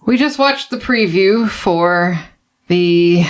We just watched the preview for the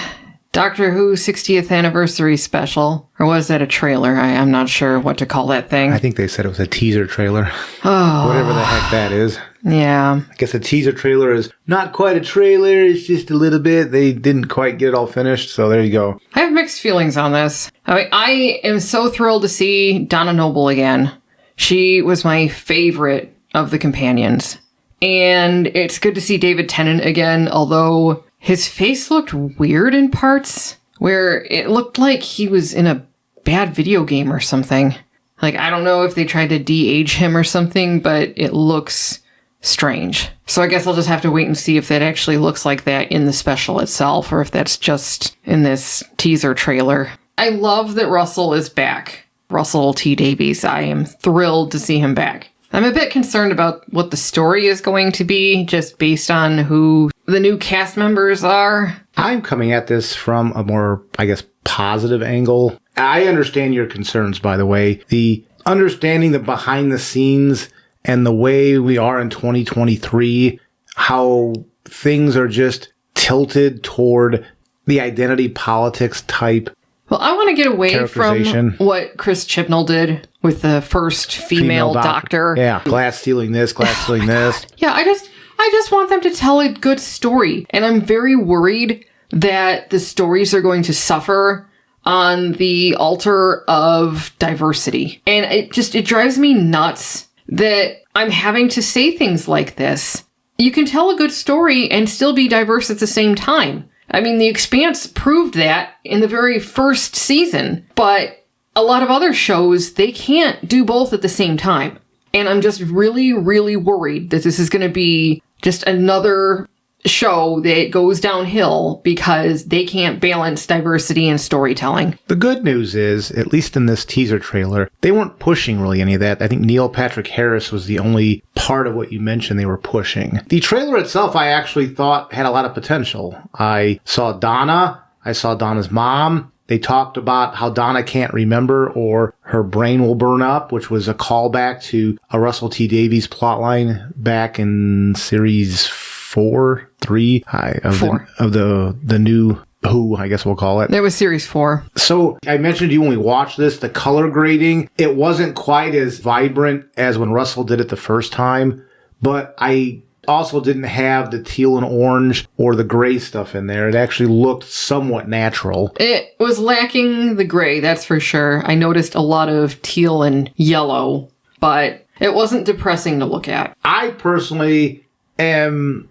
Doctor Who 60th anniversary special. Or was that a trailer? I'm not sure what to call that thing. I think they said it was a teaser trailer. Oh. Whatever the heck that is. Yeah. I guess a teaser trailer is not quite a trailer. It's just a little bit. They didn't quite get it all finished. So there you go. I have mixed feelings on this. I am so thrilled to see Donna Noble again. She was my favorite of the companions. And it's good to see David Tennant again, although his face looked weird in parts, where it looked like he was in a bad video game or something. Like, I don't know if they tried to de-age him or something, but it looks strange. So I guess I'll just have to wait and see if that actually looks like that in the special itself, or if that's just in this teaser trailer. I love that Russell is back. Russell T. Davies. I am thrilled to see him back. I'm a bit concerned about what the story is going to be, just based on who the new cast members are. I'm coming at this from a more, I guess, positive angle. I understand your concerns, by the way. The understanding the behind the scenes and the way we are in 2023, how things are just tilted toward the identity politics type. Well, I want to get away from what Chris Chibnall did with the first female doctor. Yeah, glass stealing this, glass stealing this. Yeah, I just want them to tell a good story. And I'm very worried that the stories are going to suffer on the altar of diversity. And it drives me nuts that I'm having to say things like this. You can tell a good story and still be diverse at the same time. I mean, The Expanse proved that in the very first season, but a lot of other shows, they can't do both at the same time. And I'm just really, really worried that this is going to be just another show that goes downhill because they can't balance diversity and storytelling. The good news is, at least in this teaser trailer, they weren't pushing really any of that. I think Neil Patrick Harris was the only part of what you mentioned they were pushing. The trailer itself, I actually thought had a lot of potential. I saw Donna. I saw Donna's mom. They talked about how Donna can't remember or her brain will burn up, which was a callback to a Russell T. Davies plotline back in series 4 of the new Who, I guess we'll call it. There was series 4. So I mentioned to you when we watched this, the color grading, it wasn't quite as vibrant as when Russell did it the first time, but I also didn't have the teal and orange or the gray stuff in there. It actually looked somewhat natural. It was lacking the gray, that's for sure. I noticed a lot of teal and yellow, but it wasn't depressing to look at. I personally am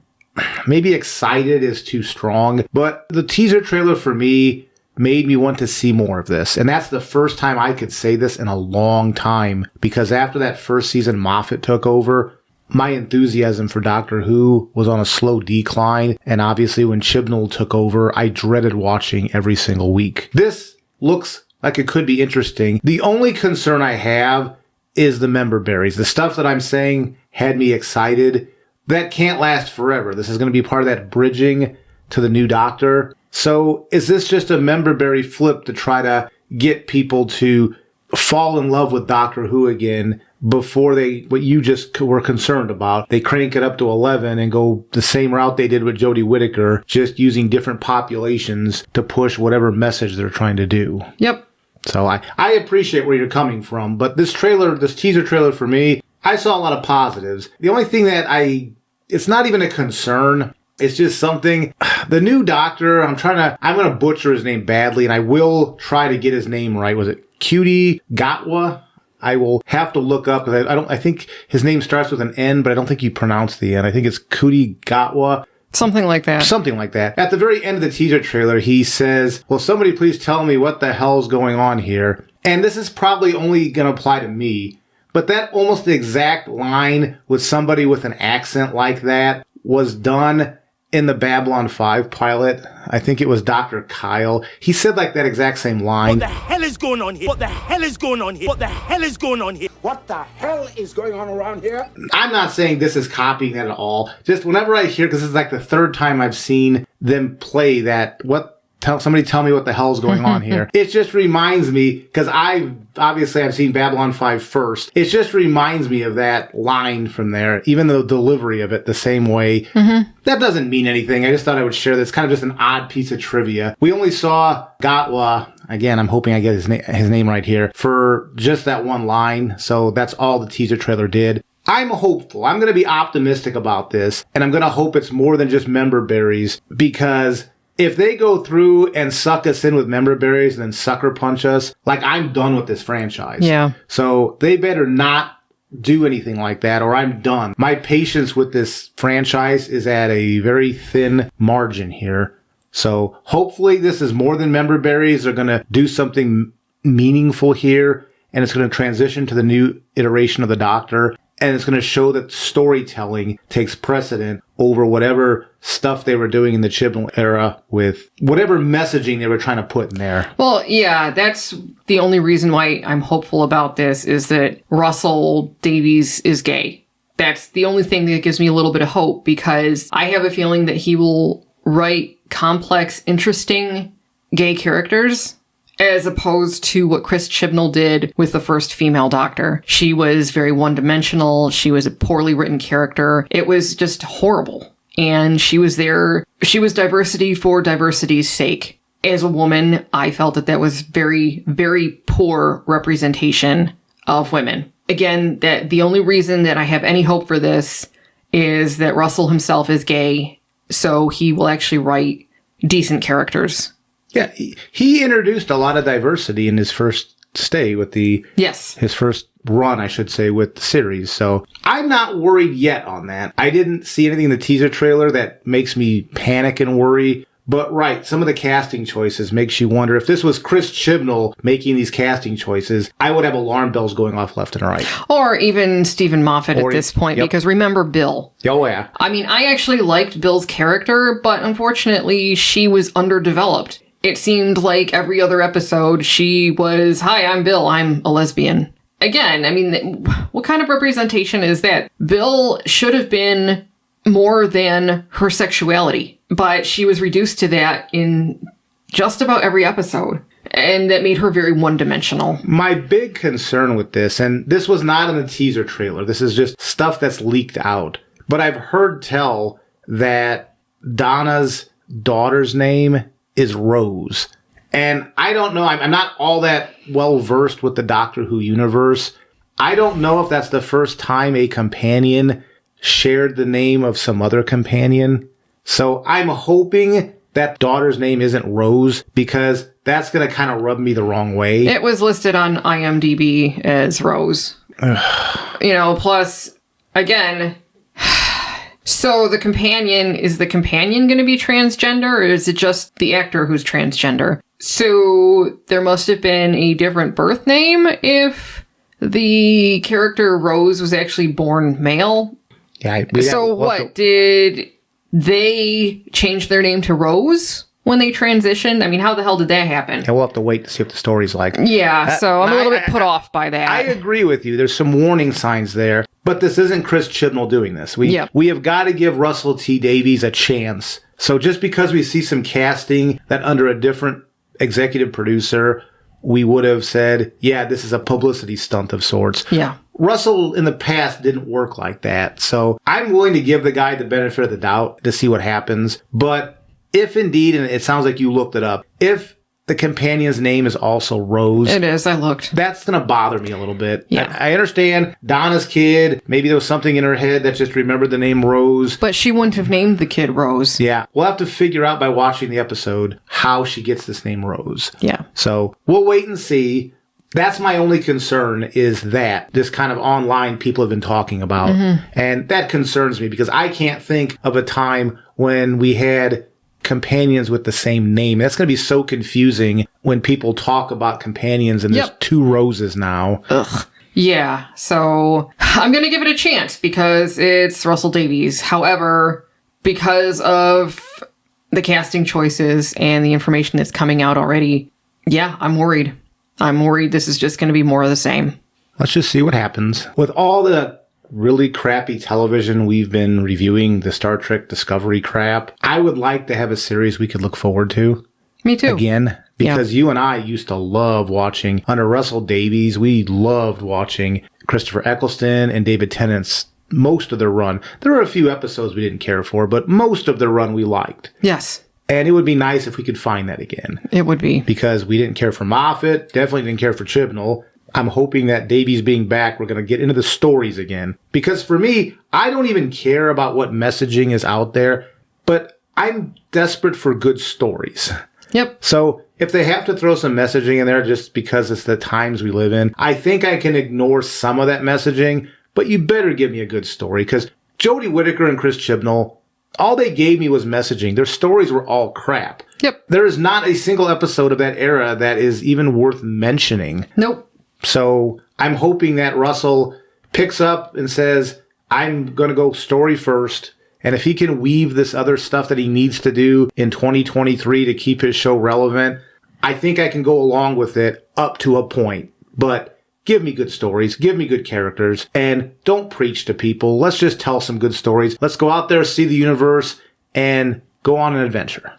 maybe excited is too strong, but the teaser trailer for me made me want to see more of this. And that's the first time I could say this in a long time, because after that first season Moffat took over, my enthusiasm for Doctor Who was on a slow decline. And obviously when Chibnall took over, I dreaded watching every single week. This looks like it could be interesting. The only concern I have is the member berries. The stuff that I'm saying had me excited. That can't last forever. This is going to be part of that bridging to the new Doctor. So is this just a member berry flip to try to get people to fall in love with Doctor Who again before what you just were concerned about? They crank it up to 11 and go the same route they did with Jodie Whittaker, just using different populations to push whatever message they're trying to do. Yep. So I appreciate where you're coming from, but this teaser trailer for me, I saw a lot of positives. The only thing that it's not even a concern. It's just something. The new Doctor, I'm going to butcher his name badly, and I will try to get his name right. Was it Cutie Gatwa? I will have to look up, because I think his name starts with an N, but I don't think you pronounce the N. I think it's Cutie Gatwa. Something like that. Something like that. At the very end of the teaser trailer, he says, "Will somebody please tell me what the hell's going on here?" And this is probably only going to apply to me. But that almost the exact line with somebody with an accent like that was done in the Babylon 5 pilot. I think it was Dr. Kyle. He said like that exact same line. What the hell is going on here? What the hell is going on here? What the hell is going on here? What the hell is going on around here? I'm not saying this is copying that at all. Just whenever I hear, because it's like the third time I've seen them play that, what Somebody tell me what the hell's going on here. It just reminds me, because I've seen Babylon 5 first. It just reminds me of that line from there, even the delivery of it the same way. That doesn't mean anything. I just thought I would share this. Kind of just an odd piece of trivia. We only saw Gatwa, again, I'm hoping I get his name right here, for just that one line. So that's all the teaser trailer did. I'm hopeful. I'm going to be optimistic about this, and I'm going to hope it's more than just member berries, because if they go through and suck us in with member berries and then sucker punch us, like, I'm done with this franchise. Yeah. So they better not do anything like that, or I'm done. My patience with this franchise is at a very thin margin here. So hopefully this is more than member berries. They're going to do something meaningful here, and it's going to transition to the new iteration of the Doctor. And it's going to show that storytelling takes precedent over whatever stuff they were doing in the Chibnall era with whatever messaging they were trying to put in there. Well, yeah, that's the only reason why I'm hopeful about this, is that Russell Davies is gay. That's the only thing that gives me a little bit of hope, because I have a feeling that he will write complex, interesting gay characters, as opposed to what Chris Chibnall did with the first female Doctor. She was very one-dimensional. She was a poorly written character. It was just horrible. And she was there. She was diversity for diversity's sake. As a woman, I felt that was very, very poor representation of women. Again, that the only reason that I have any hope for this is that Russell himself is gay, so he will actually write decent characters. Yeah, he introduced a lot of diversity in his first stay with his first run, I should say, with the series. So I'm not worried yet on that. I didn't see anything in the teaser trailer that makes me panic and worry. But right, some of the casting choices makes you wonder, if this was Chris Chibnall making these casting choices, I would have alarm bells going off left and right. Or even Stephen Moffat at this point, because remember Bill. Oh, yeah. I mean, I actually liked Bill's character, but unfortunately she was underdeveloped. It seemed like every other episode she was, "Hi, I'm Bill, I'm a lesbian." Again, I mean, what kind of representation is that? Bill should have been more than her sexuality, but she was reduced to that in just about every episode, and that made her very one-dimensional. My big concern with this, and this was not in the teaser trailer, this is just stuff that's leaked out, but I've heard tell that Donna's daughter's name is Rose. And I don't know, I'm not all that well versed with the Doctor Who universe. I don't know if that's the first time a companion shared the name of some other companion. So I'm hoping that daughter's name isn't Rose, because that's going to kind of rub me the wrong way. It was listed on IMDb as Rose. Plus, again, so the companion, is the companion going to be transgender, or is it just the actor who's transgender? So there must have been a different birth name if the character Rose was actually born male. Yeah. So what, did they change their name to Rose when they transitioned? I mean, how the hell did that happen? Yeah, we'll have to wait to see what the story's like. Yeah, so I'm a little bit put off by that. I agree with you. There's some warning signs there. But this isn't Chris Chibnall doing this. We have got to give Russell T Davies a chance. So just because we see some casting that under a different executive producer, we would have said, yeah, this is a publicity stunt of sorts. Yeah. Russell in the past didn't work like that. So I'm willing to give the guy the benefit of the doubt to see what happens. But if indeed, and it sounds like you looked it up, if the companion's name is also Rose. It is, I looked. That's going to bother me a little bit. Yeah. I understand Donna's kid, maybe there was something in her head that just remembered the name Rose. But she wouldn't have named the kid Rose. Yeah. We'll have to figure out by watching the episode how she gets this name Rose. Yeah. So we'll wait and see. That's my only concern, is that this kind of online people have been talking about. Mm-hmm. And that concerns me, because I can't think of a time when we had companions with the same name. That's going to be so confusing when people talk about companions and there's two Roses now. Ugh. Yeah, so I'm going to give it a chance because it's Russell Davies. However, because of the casting choices and the information that's coming out already, yeah, I'm worried. I'm worried this is just going to be more of the same. Let's just see what happens. With all the really crappy television we've been reviewing, the Star Trek Discovery crap, I would like to have a series we could look forward to. Me too. again. Because you and I used to love watching, under Russell Davies, we loved watching Christopher Eccleston and David Tennant's most of their run. There were a few episodes we didn't care for, but most of their run we liked. Yes. And it would be nice if we could find that again. It would be. Because we didn't care for Moffat, definitely didn't care for Chibnall. I'm hoping that Davies being back, we're going to get into the stories again. Because for me, I don't even care about what messaging is out there, but I'm desperate for good stories. Yep. So if they have to throw some messaging in there just because it's the times we live in, I think I can ignore some of that messaging, but you better give me a good story, because Jodie Whittaker and Chris Chibnall, all they gave me was messaging. Their stories were all crap. Yep. There is not a single episode of that era that is even worth mentioning. Nope. So I'm hoping that Russell picks up and says, I'm going to go story first. And if he can weave this other stuff that he needs to do in 2023 to keep his show relevant, I think I can go along with it up to a point. But give me good stories, give me good characters, and don't preach to people. Let's just tell some good stories. Let's go out there, see the universe, and go on an adventure.